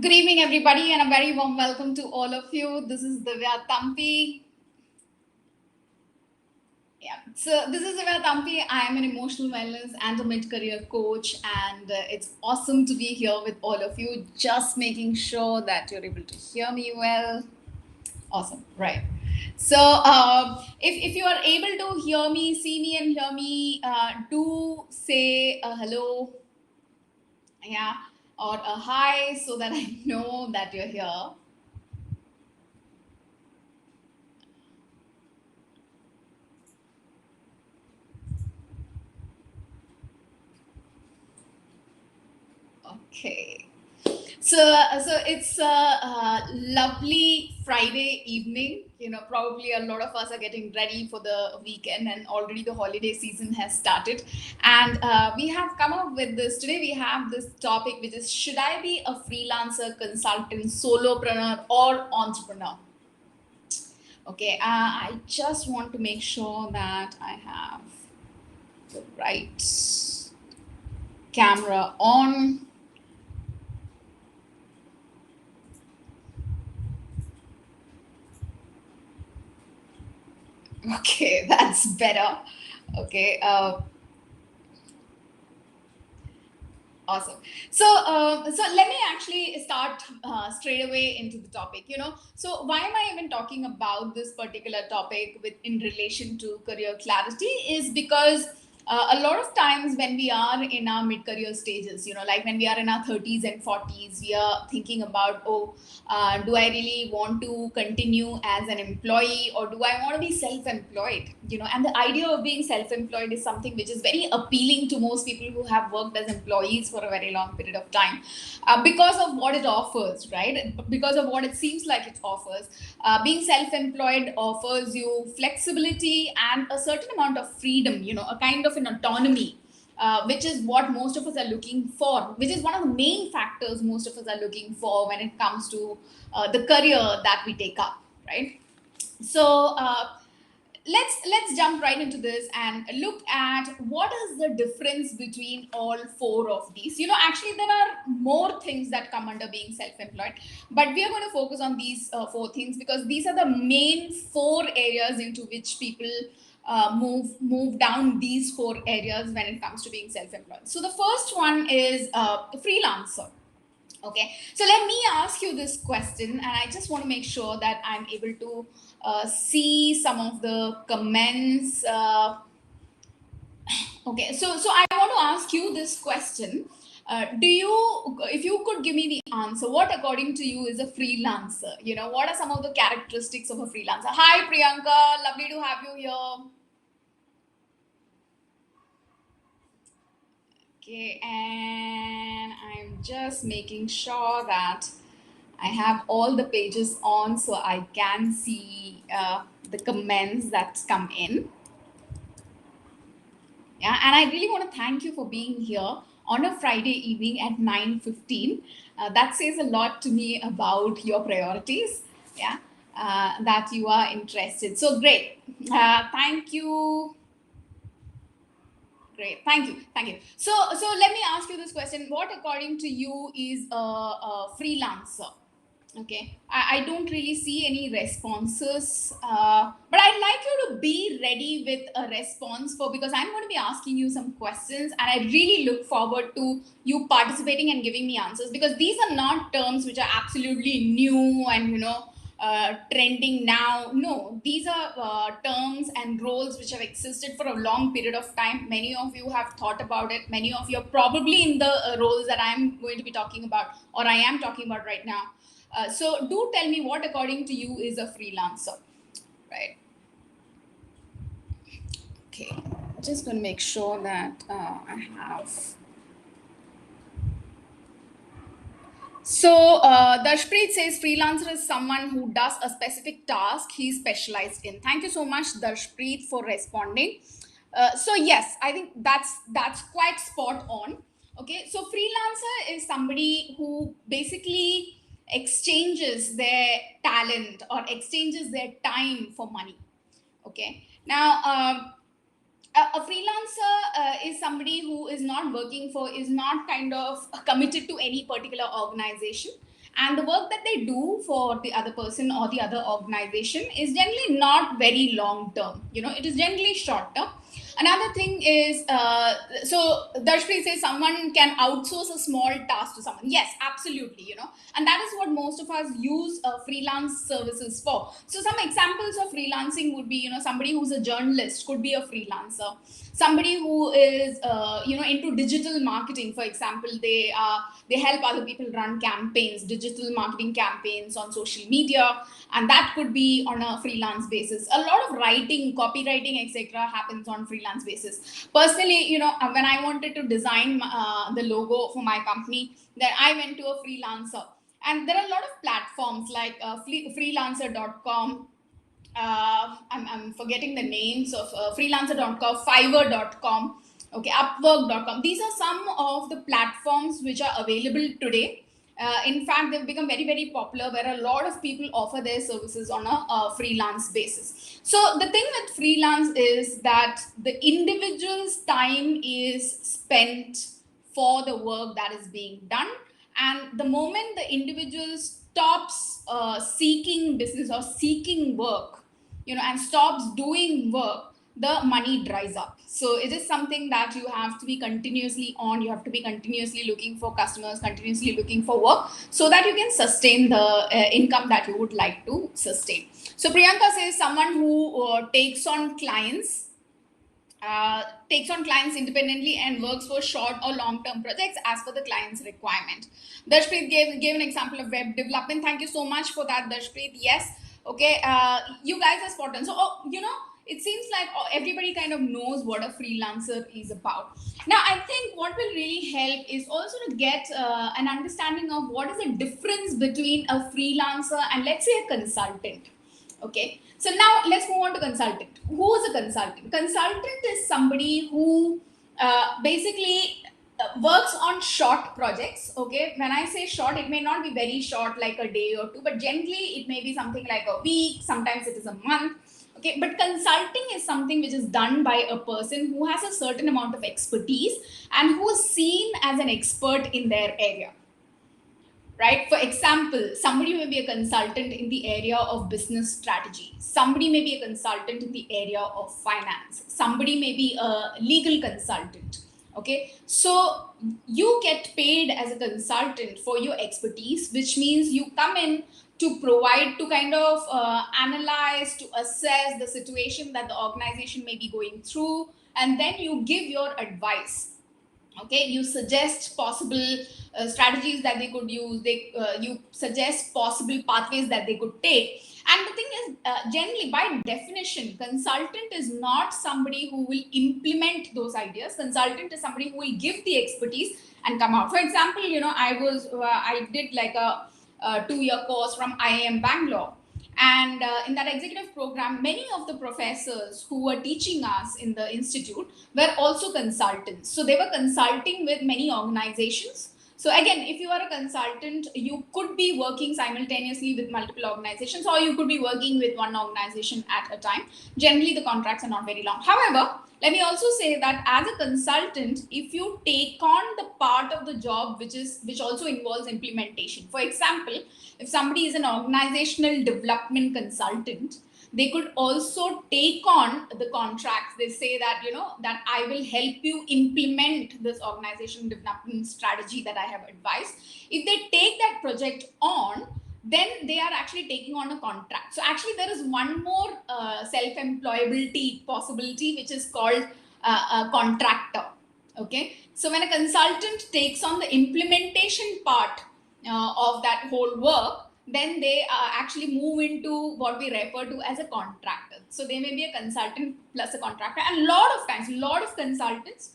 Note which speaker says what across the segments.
Speaker 1: Good evening, everybody, and a very warm welcome to all of you. This is Divya Tampi. Yeah, so this is Divya Tampi. I am an emotional wellness and a mid-career coach, and it's awesome to be here with all of you. Just making sure that you're able to hear me well. Awesome, right? So, if you are able to hear me, see me, and hear me, do say a hello, yeah, or a hi, so that I know that you're here. Okay. So it's a lovely Friday evening. Probably a lot of us are getting ready for the weekend, and already the holiday season has started. And we have come up with this today. We have this topic, which is: should I be a freelancer, consultant, solopreneur, or entrepreneur? Okay. I just want to make sure that I have the right camera on. Okay, that's better. Okay, awesome. So let me actually start straight away into the topic. So why am I even talking about this particular topic with in relation to career clarity? Is because a lot of times when we are in our mid-career stages, like when we are in our 30s and 40s, we are thinking about, do I really want to continue as an employee, or do I want to be self-employed? And the idea of being self-employed is something which is very appealing to most people who have worked as employees for a very long period of time, because of what it offers, right? Because of what it seems like it offers. Being self-employed offers you flexibility and a certain amount of freedom, a kind of an autonomy, which is what most of us are looking for, which is one of the main factors most of us are looking for when it comes to the career that we take up, right? So let's jump right into this and look at what is the difference between all four of these. Actually, there are more things that come under being self-employed, but we are going to focus on these four things because these are the main four areas into which people move down these four areas when it comes to being self-employed. So the first one is freelancer. Okay, so let me ask you this question, and I just want to make sure that I'm able to see some of the comments. Okay, so I want to ask you this question. If you could give me the answer, what according to you is a freelancer? What are some of the characteristics of a freelancer? Hi, Priyanka, lovely to have you here. Okay, and I'm just making sure that I have all the pages on so I can see the comments that come in. Yeah, and I really want to thank you for being here on a Friday evening at 9:15. That says a lot to me about your priorities. Yeah, that you are interested. So great. Thank you. Great. Thank you. So let me ask you this question. What, according to you, is a freelancer? Okay, I don't really see any responses, but I'd like you to be ready with a response for, because I'm going to be asking you some questions, and I really look forward to you participating and giving me answers, because these are not terms which are absolutely new and trending now. No, these are terms and roles which have existed for a long period of time. Many of you have thought about it. Many of you are probably in the roles that I'm going to be talking about, or I am talking about right now. So do tell me what, according to you, is a freelancer, right? Okay, just going to make sure that I have. So Dashpreet says freelancer is someone who does a specific task he's specialized in. Thank you so much, Dashpreet, for responding. So yes, I think that's quite spot on. Okay, so freelancer is somebody who basically exchanges their talent or exchanges their time for money. Okay, now a freelancer is somebody who is not working for, is not kind of committed to any particular organization, and the work that they do for the other person or the other organization is generally not very long term. It is generally short term. Another thing is, so Darshpreet says someone can outsource a small task to someone. Yes, absolutely, and that is what most of us use freelance services for. So some examples of freelancing would be, somebody who's a journalist could be a freelancer. Somebody who is, into digital marketing, for example, they help other people run campaigns, digital marketing campaigns on social media, and that could be on a freelance basis. A lot of writing, copywriting, etc., happens on freelance basis. Personally, when I wanted to design the logo for my company, then I went to a freelancer, and there are a lot of platforms like freelancer.com. I'm forgetting the names of freelancer.com, fiverr.com, okay, upwork.com. These are some of the platforms which are available today. In fact, they've become very, very popular, where a lot of people offer their services on a freelance basis. So the thing with freelance is that the individual's time is spent for the work that is being done. And the moment the individual stops seeking business or seeking work, and stops doing work, the money dries up. So it is something that you have to be continuously on. You have to be continuously looking for customers, continuously looking for work, so that you can sustain the income that you would like to sustain. So Priyanka says someone who takes on clients independently and works for short or long-term projects as per the client's requirement. Darshpreet gave an example of web development. Thank you so much for that, Darshpreet. Yes, okay, you guys are spot on. So, it seems like everybody kind of knows what a freelancer is about. Now, I think what will really help is also to get an understanding of what is the difference between a freelancer and, let's say, a consultant. Okay, so now let's move on to consultant. Who is a consultant? Consultant is somebody who basically works on short projects. Okay, when I say short, it may not be very short, like a day or two, but generally it may be something like a week, sometimes it is a month. Okay, but consulting is something which is done by a person who has a certain amount of expertise and who is seen as an expert in their area. Right? For example, somebody may be a consultant in the area of business strategy. Somebody may be a consultant in the area of finance. Somebody may be a legal consultant. Okay, so you get paid as a consultant for your expertise, which means you come in to provide, to kind of analyze, to assess the situation that the organization may be going through, and then you give your advice. Okay, you suggest possible strategies that they could use. You suggest possible pathways that they could take. And the thing is, generally, by definition, consultant is not somebody who will implement those ideas. Consultant is somebody who will give the expertise and come out. For example, I did like a 2-year course from IIM Bangalore. And in that executive program, many of the professors who were teaching us in the institute were also consultants. So they were consulting with many organizations. So again, if you are a consultant, you could be working simultaneously with multiple organizations, or you could be working with one organization at a time. Generally, the contracts are not very long. However, let me also say that as a consultant, if you take on the part of the job which also involves implementation. For example, if somebody is an organizational development consultant, they could also take on the contracts. They say that, that I will help you implement this organization development strategy that I have advised. If they take that project on, then they are actually taking on a contract. So actually there is one more self-employability possibility, which is called a contractor. Okay, so when a consultant takes on the implementation part of that whole work, then they actually move into what we refer to as a contractor. So they may be a consultant plus a contractor, and a lot of consultants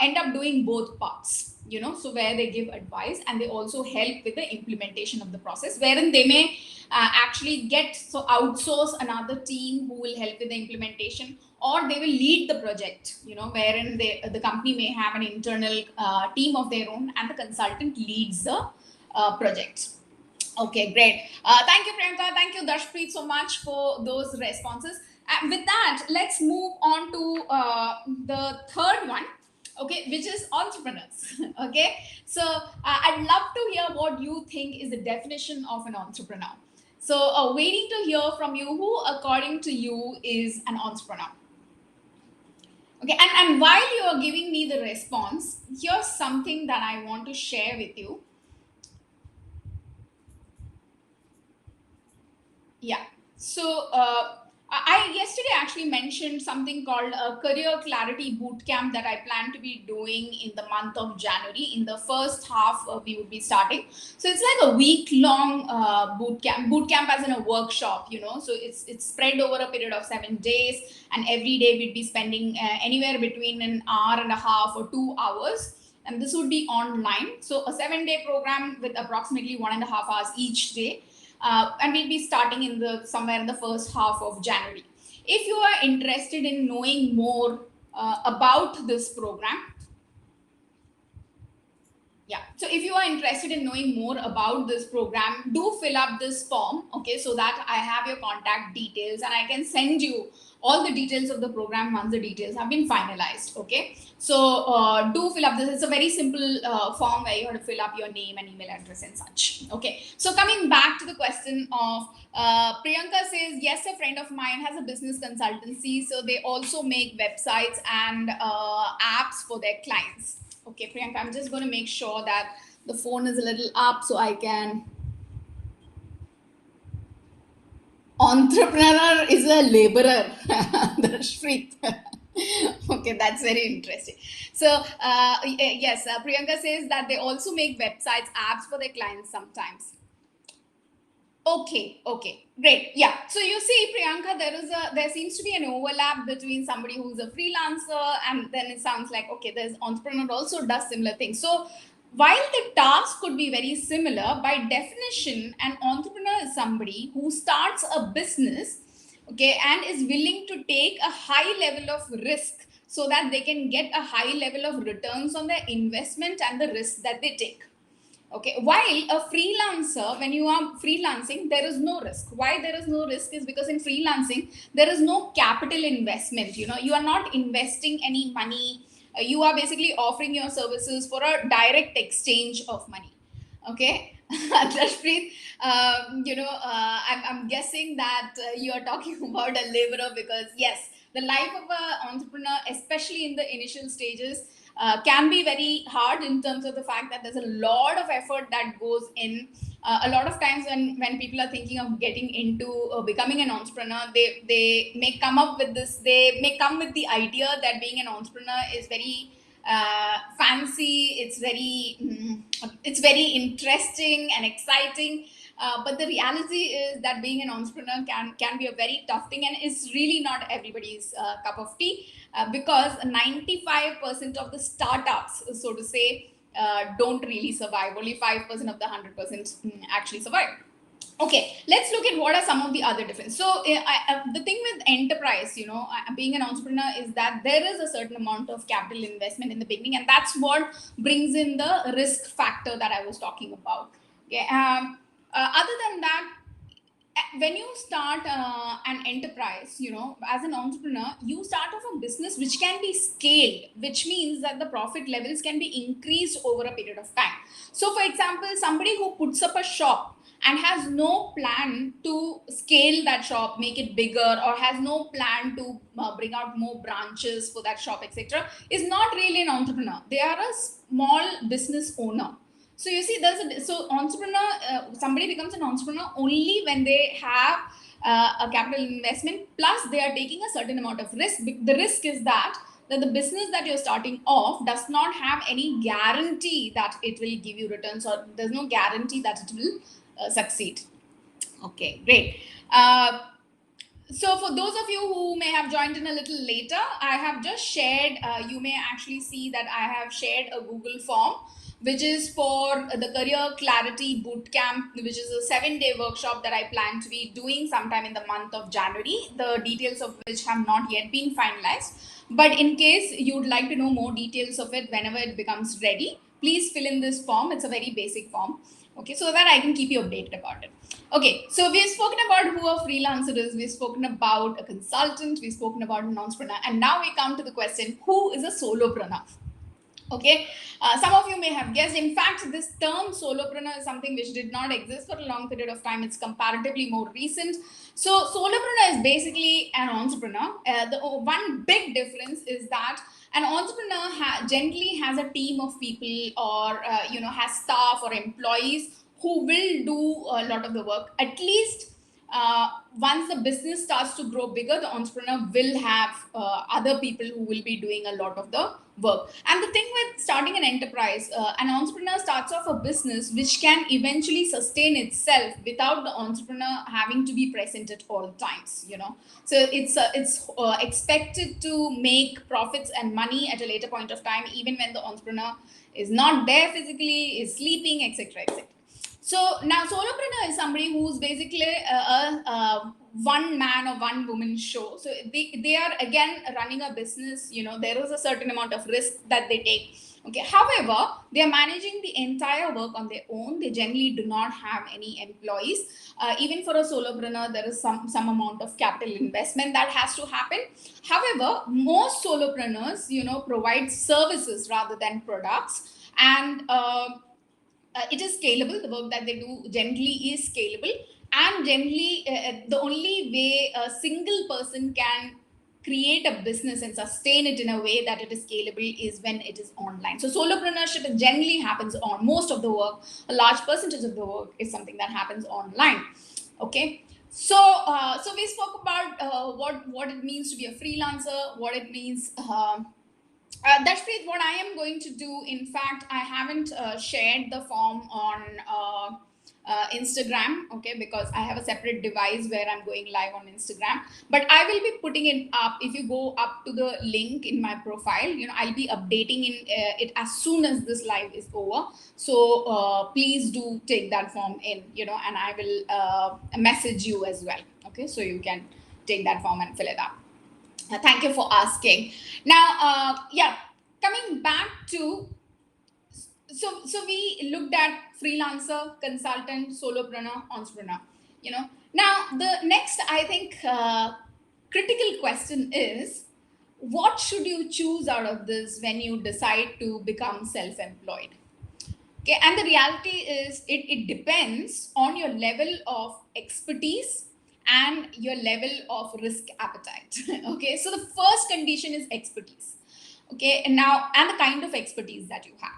Speaker 1: end up doing both parts, so where they give advice and they also help with the implementation of the process, wherein they may actually outsource another team who will help with the implementation, or they will lead the project, wherein the company may have an internal team of their own and the consultant leads the project. Okay, great. Thank you, Priyanka. Thank you, Darshpreet, so much for those responses. With that, let's move on to the third one, okay, which is entrepreneurs. Okay, so I'd love to hear what you think is the definition of an entrepreneur. So waiting to hear from you, who according to you is an entrepreneur. Okay, and while you are giving me the response, here's something that I want to share with you. Yeah. So I yesterday actually mentioned something called a career clarity boot camp that I plan to be doing in the month of January. In the first half, we would be starting. So it's like a week long boot camp. Boot camp as in a workshop, you know. So it's spread over a period of 7 days, and every day we'd be spending anywhere between an hour and a half or 2 hours. And this would be online. So a 7-day program with approximately 1.5 hours each day, and we'll be starting in the somewhere in the first half of January. If you are interested in knowing more about this program, yeah, so if you are interested in knowing more about this program, do fill up this form, okay, so that I have your contact details and I can send you all the details of the program once the details have been finalized. Okay, so do fill up this. It's a very simple form where you have to fill up your name and email address and such. Okay, so coming back to the question of Priyanka says, yes, a friend of mine has a business consultancy, so they also make websites and apps for their clients. Okay, Priyanka, I'm just going to make sure that the phone is a little up so I can. Entrepreneur is a laborer. Darshpreet. Okay, that's very interesting. So, yes, Priyanka says that they also make websites, apps for their clients sometimes. Okay, great. Yeah. So you see, Priyanka, there seems to be an overlap between somebody who's a freelancer, and then it sounds like, okay, there's entrepreneur also does similar things. So while the task could be very similar, by definition, an entrepreneur is somebody who starts a business, okay, and is willing to take a high level of risk so that they can get a high level of returns on their investment and the risk that they take. Okay, while a freelancer, when you are freelancing, there is no risk. Why there is no risk is because in freelancing, there is no capital investment. You know, you are not investing any money. You are basically offering your services for a direct exchange of money. Okay, Rashpreet, I'm guessing that you are talking about a laborer because, yes, the life of an entrepreneur, especially in the initial stages, can be very hard in terms of the fact that there's a lot of effort that goes in. A lot of times when people are thinking of getting into becoming an entrepreneur, they may come up with this, they may come with the idea that being an entrepreneur is very fancy, it's very interesting and exciting. But the reality is that being an entrepreneur can be a very tough thing, and it's really not everybody's cup of tea, because 95% of the startups, so to say, don't really survive. Only 5% of the 100% actually survive. Okay, let's look at what are some of the other differences. So the thing with enterprise, being an entrepreneur, is that there is a certain amount of capital investment in the beginning, and that's what brings in the risk factor that I was talking about. Okay. Other than that, when you start an enterprise, as an entrepreneur, you start off a business which can be scaled, which means that the profit levels can be increased over a period of time. So for example, somebody who puts up a shop and has no plan to scale that shop, make it bigger, or has no plan to bring out more branches for that shop, etc., is not really an entrepreneur. They are a small business owner. So you see, entrepreneur, somebody becomes an entrepreneur only when they have a capital investment, plus they are taking a certain amount of risk. The risk is that the business that you're starting off does not have any guarantee that it will give you returns, or there's no guarantee that it will succeed. Okay, great. So for those of you who may have joined in a little later, I have just shared, you may actually see that I have shared a Google form, which is for the Career Clarity Bootcamp, which is a 7-day workshop that I plan to be doing sometime in the month of January, the details of which have not yet been finalized. But in case you'd like to know more details of it whenever it becomes ready, please fill in this form. It's a very basic form, okay, so that I can keep you updated about it. Okay, so we've spoken about who a freelancer is, we've spoken about a consultant, we've spoken about an entrepreneur, and now we come to the question, who is a solopreneur? Okay, some of you may have guessed. In fact, this term solopreneur is something which did not exist for a long period of time. It's comparatively more recent. So, solopreneur is basically an entrepreneur. The one big difference is that an entrepreneur generally has a team of people, or has staff or employees who will do a lot of the work. At least once the business starts to grow bigger, the entrepreneur will have other people who will be doing a lot of the work. And the thing with starting an enterprise, an entrepreneur starts off a business which can eventually sustain itself without the entrepreneur having to be present at all times. So it's expected to make profits and money at a later point of time, even when the entrepreneur is not there physically, is sleeping, etc., etc. So now solopreneur is somebody who's basically a one man or one woman show. So they are again running a business. There is a certain amount of risk that they take. Okay. However, they are managing the entire work on their own. They generally do not have any employees. Even for a solopreneur, there is some amount of capital investment that has to happen. However, most solopreneurs, provide services rather than products, and it is scalable. The work that they do generally is scalable, and generally the only way a single person can create a business and sustain it in a way that it is scalable is when it is online. So solopreneurship generally happens on most of the work. A large percentage of the work is something that happens online. Okay. So we spoke about what it means to be a freelancer, what it means. That's what I am going to do. In fact, I haven't shared the form on Instagram, okay, because I have a separate device where I'm going live on Instagram. But I will be putting it up. If you go up to the link in my profile, I'll be updating it as soon as this live is over. So please do take that form in, and I will message you as well. Okay, so you can take that form and fill it up. Thank you for asking. Now, coming back to, so we looked at freelancer, consultant, solopreneur, entrepreneur. Now the next, I think, critical question is, what should you choose out of this when you decide to become self-employed? Okay, and the reality is, it depends on your level of expertise and your level of risk appetite. Okay, so the first condition is expertise. Okay, and the kind of expertise that you have.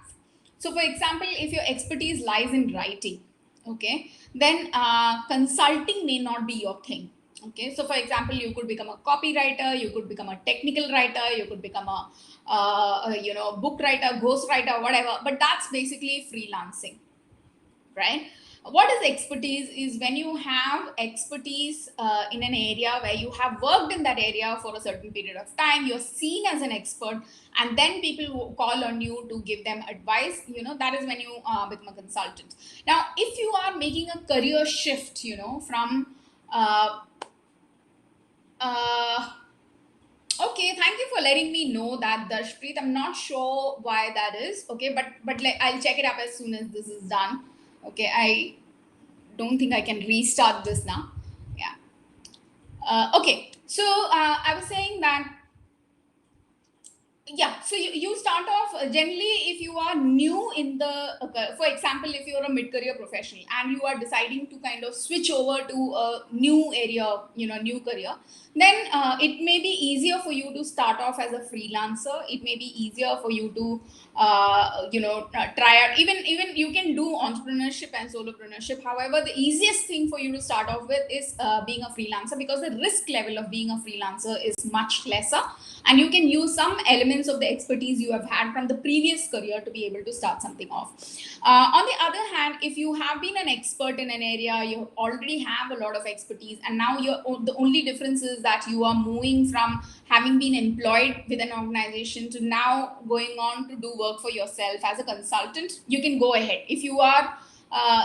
Speaker 1: So for example, if your expertise lies in writing, okay, then consulting may not be your thing. Okay, so for example, you could become a copywriter, you could become a technical writer, you could become a book writer, ghost writer, whatever, but that's basically freelancing, right? What is expertise is when you have expertise in an area where you have worked in that area for a certain period of time, you're seen as an expert, and then people call on you to give them advice. That is when you become a consultant. Now, if you are making a career shift, from okay, thank you for letting me know that, Darshpreet. I'm not sure why that is. Okay, but I'll check it up as soon as this is done. Okay, I don't think I can restart this now. Yeah. Okay, so I was saying that, yeah, so you start off generally, if you are new in the for example, if you're a mid-career professional and you are deciding to kind of switch over to a new area, new career, then it may be easier for you to start off as a freelancer. It may be easier for you to try out, even you can do entrepreneurship and solopreneurship. However, the easiest thing for you to start off with is being a freelancer, because the risk level of being a freelancer is much lesser, and you can use some elements of the expertise you have had from the previous career to be able to start something off. On the other hand, if you have been an expert in an area, you already have a lot of expertise, and now the only difference is that you are moving from having been employed with an organization to now going on to do work for yourself as a consultant, you can go ahead. If you are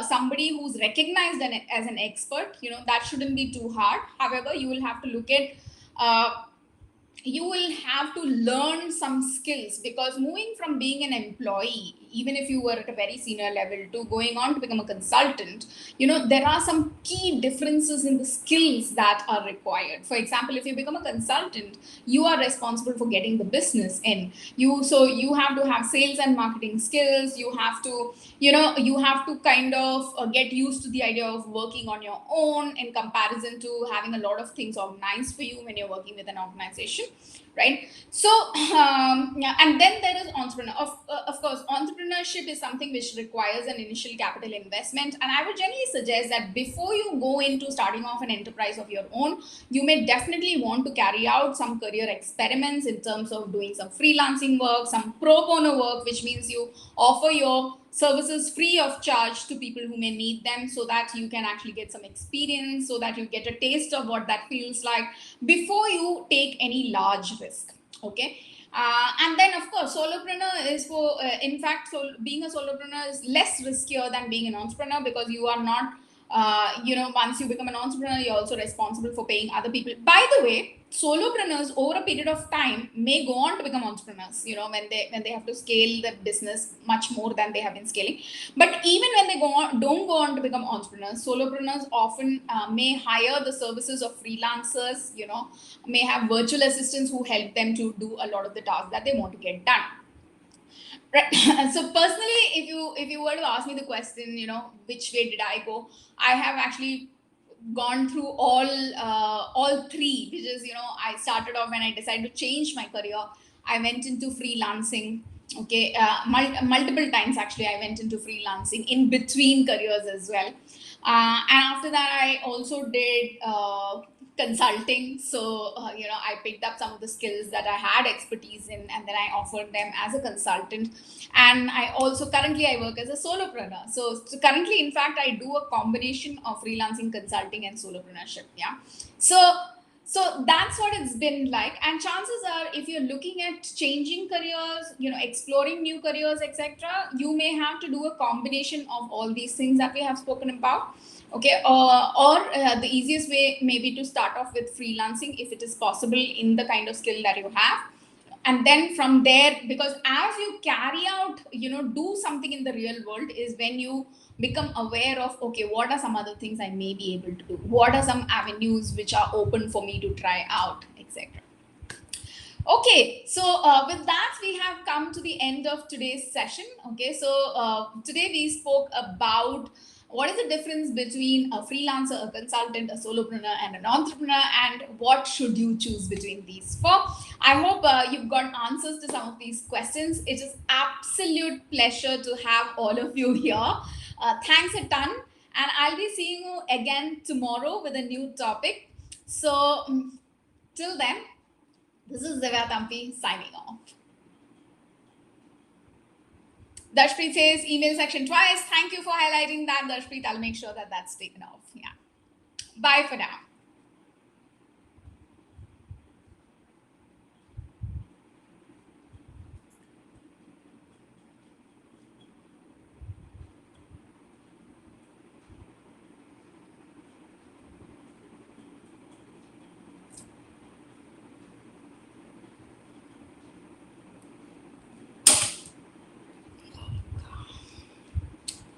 Speaker 1: somebody who's recognized as an expert, that shouldn't be too hard. However, you will have to look at you will have to learn some skills, because moving from being an employee, even if you were at a very senior level to going on to become a consultant, there are some key differences in the skills that are required. For example, if you become a consultant, you are responsible for getting the business in. You have to have sales and marketing skills. You have to kind of get used to the idea of working on your own in comparison to having a lot of things organized for you when you're working with an organization, right? So yeah, and then there is entrepreneur. Of course, entrepreneurship is something which requires an initial capital investment, and I would generally suggest that before you go into starting off an enterprise of your own, you may definitely want to carry out some career experiments in terms of doing some freelancing work, some pro bono work, which means you offer your services free of charge to people who may need them, so that you can actually get some experience, so that you get a taste of what that feels like before you take any large risk. Okay. And then of course, solopreneur is for in fact, so being a solopreneur is less riskier than being an entrepreneur, because you are not once you become an entrepreneur, you're also responsible for paying other people. By the way, solopreneurs over a period of time may go on to become entrepreneurs, when they have to scale the business much more than they have been scaling. But even when they don't go on to become entrepreneurs, solopreneurs often may hire the services of freelancers, may have virtual assistants who help them to do a lot of the tasks that they want to get done. Right. So personally, if you were to ask me the question, which way did I go, I have actually gone through all three, which is, I started off when I decided to change my career. I went into freelancing. Okay. Multiple times actually I went into freelancing in between careers as well. And after that I also did consulting. So I picked up some of the skills that I had expertise in, and then I offered them as a consultant. And I also currently I work as a solopreneur. So currently, in fact, I do a combination of freelancing, consulting, and solopreneurship. Yeah. So that's what it's been like. And chances are, if you're looking at changing careers, exploring new careers, etc., you may have to do a combination of all these things that we have spoken about. Okay. Or the easiest way maybe to start off with freelancing, if it is possible, in the kind of skill that you have. And then from there, because as you carry out, do something in the real world, is when you become aware of, okay, what are some other things I may be able to do, what are some avenues which are open for me to try out, etc. Okay, so with that, we have come to the end of today's session. Okay, so today we spoke about what is the difference between a freelancer, a consultant, a solopreneur, and an entrepreneur, and what should you choose between these four. I hope you've got answers to some of these questions. It is absolute pleasure to have all of you here. Thanks a ton, and I'll be seeing you again tomorrow with a new topic. So till then, this is Divya Tampi signing off. Dashpreet says email section twice. Thank you for highlighting that, Dashpreet. I'll make sure that that's taken off. Yeah. Bye for now.